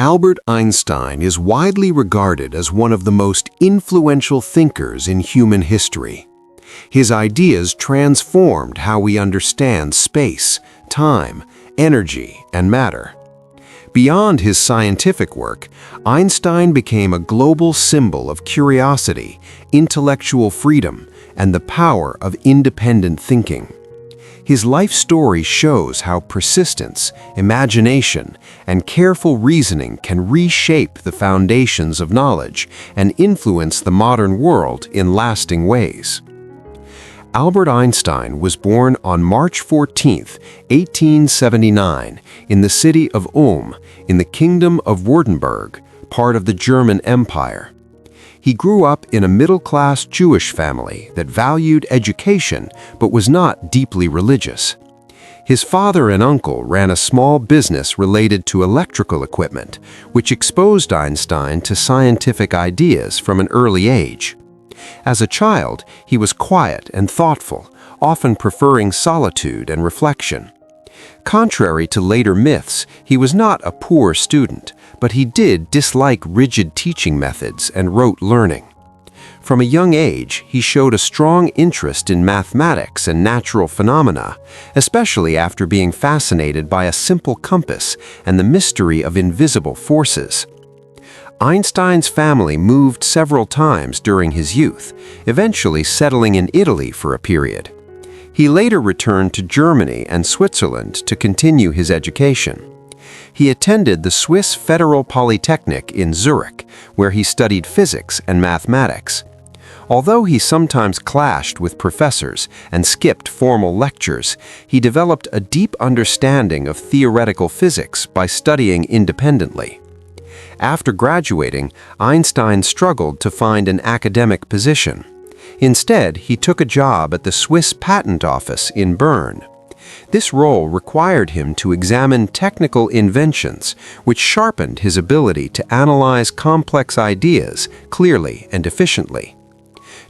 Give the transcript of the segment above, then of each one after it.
Albert Einstein is widely regarded as one of the most influential thinkers in human history. His ideas transformed how we understand space, time, energy, and matter. Beyond his scientific work, Einstein became a global symbol of curiosity, intellectual freedom, and the power of independent thinking. His life story shows how persistence, imagination, and careful reasoning can reshape the foundations of knowledge and influence the modern world in lasting ways. Albert Einstein was born on March 14, 1879, in the city of Ulm, in the Kingdom of Württemberg, part of the German Empire. He grew up in a middle-class Jewish family that valued education but was not deeply religious. His father and uncle ran a small business related to electrical equipment, which exposed Einstein to scientific ideas from an early age. As a child, he was quiet and thoughtful, often preferring solitude and reflection. Contrary to later myths, he was not a poor student, but he did dislike rigid teaching methods and rote learning. From a young age, he showed a strong interest in mathematics and natural phenomena, especially after being fascinated by a simple compass and the mystery of invisible forces. Einstein's family moved several times during his youth, eventually settling in Italy for a period. He later returned to Germany and Switzerland to continue his education. He attended the Swiss Federal Polytechnic in Zurich, where he studied physics and mathematics. Although he sometimes clashed with professors and skipped formal lectures, he developed a deep understanding of theoretical physics by studying independently. After graduating, Einstein struggled to find an academic position. Instead, he took a job at the Swiss Patent Office in Bern. This role required him to examine technical inventions, which sharpened his ability to analyze complex ideas clearly and efficiently.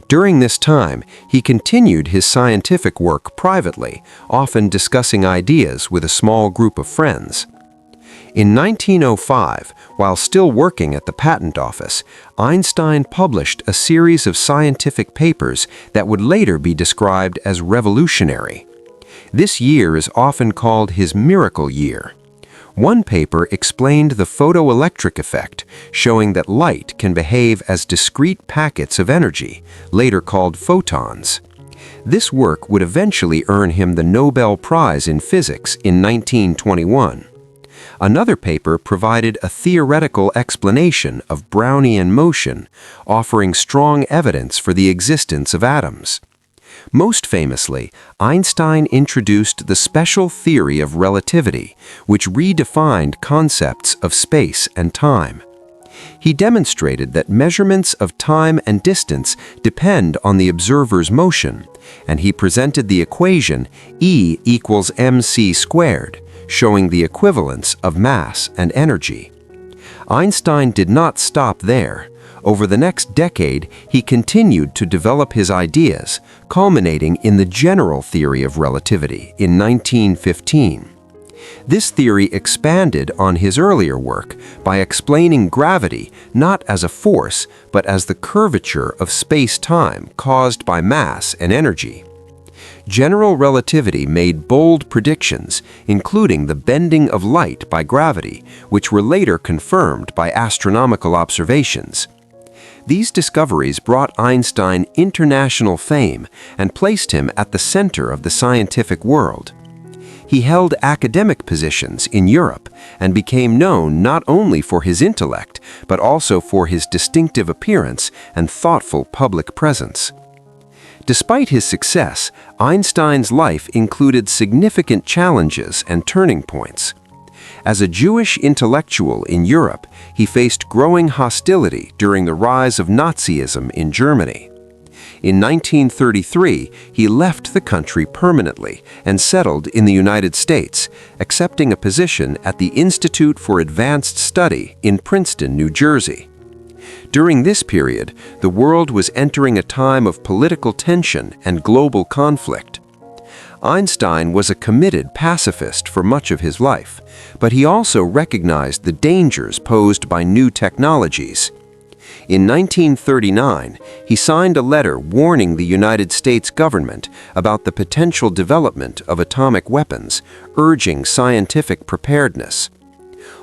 During this time, he continued his scientific work privately, often discussing ideas with a small group of friends. In 1905, while still working at the patent office, Einstein published a series of scientific papers that would later be described as revolutionary. This year is often called his miracle year. One paper explained the photoelectric effect, showing that light can behave as discrete packets of energy, later called photons. This work would eventually earn him the Nobel Prize in Physics in 1921. Another paper provided a theoretical explanation of Brownian motion, offering strong evidence for the existence of atoms. Most famously, Einstein introduced the special theory of relativity, which redefined concepts of space and time. He demonstrated that measurements of time and distance depend on the observer's motion, and he presented the equation E equals mc squared, showing the equivalence of mass and energy. Einstein did not stop there. Over the next decade, he continued to develop his ideas, culminating in the general theory of relativity in 1915. This theory expanded on his earlier work by explaining gravity not as a force, but as the curvature of space-time caused by mass and energy. General relativity made bold predictions, including the bending of light by gravity, which were later confirmed by astronomical observations. These discoveries brought Einstein international fame and placed him at the center of the scientific world. He held academic positions in Europe and became known not only for his intellect, but also for his distinctive appearance and thoughtful public presence. Despite his success, Einstein's life included significant challenges and turning points. As a Jewish intellectual in Europe, he faced growing hostility during the rise of Nazism in Germany. In 1933, he left the country permanently and settled in the United States, accepting a position at the Institute for Advanced Study in Princeton, New Jersey. During this period, the world was entering a time of political tension and global conflict. Einstein was a committed pacifist for much of his life, but he also recognized the dangers posed by new technologies. In 1939, he signed a letter warning the United States government about the potential development of atomic weapons, urging scientific preparedness.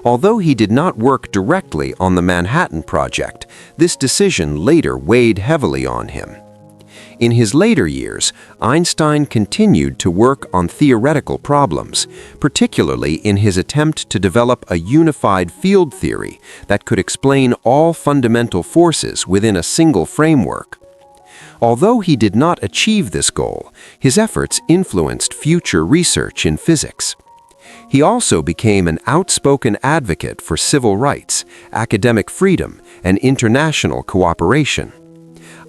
Although he did not work directly on the Manhattan Project, this decision later weighed heavily on him. In his later years, Einstein continued to work on theoretical problems, particularly in his attempt to develop a unified field theory that could explain all fundamental forces within a single framework. Although he did not achieve this goal, his efforts influenced future research in physics. He also became an outspoken advocate for civil rights, academic freedom, and international cooperation.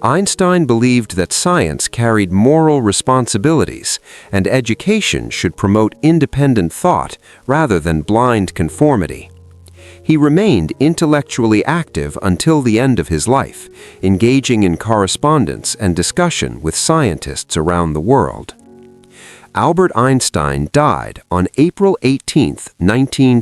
Einstein believed that science carried moral responsibilities, and education should promote independent thought rather than blind conformity. He remained intellectually active until the end of his life, engaging in correspondence and discussion with scientists around the world. Albert Einstein died on April 18, 1930.